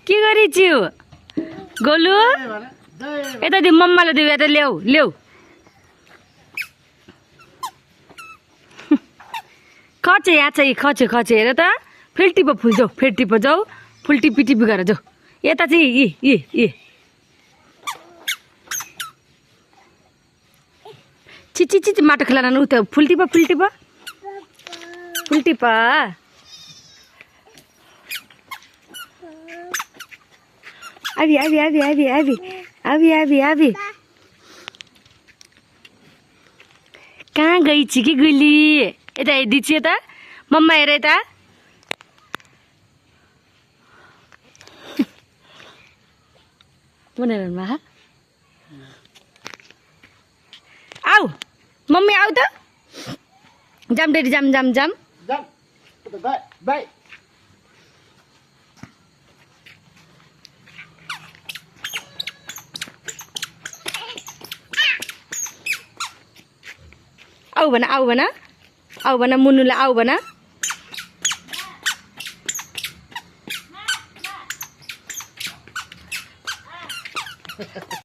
के गरिछु गोलु यता दिउ मम्माले दिउ यता ल्याऊ ल्याऊ खचे यहाँ चाहिँ खचे खचे हेर त फेरि टिप फुल जाऊ फेरि टिप जाऊ फुल टिपी टिपी गरेर जाऊ यता चाहिँ यी चिची चिची माटो खेलाएर उता फुल टिप फुल टिप फुल टिप आबी आबी आबी आबी आबी आबी आबी आबी कहाँ गई छि कि गुली यता हेरिदिन्छु यता मम्मा हेर यता मनेरमा आऊ मम्मी आऊ त जाम daddy jam jam jam by आऊ भन आऊ भन आऊ भन मुन्नुलाई आऊ भन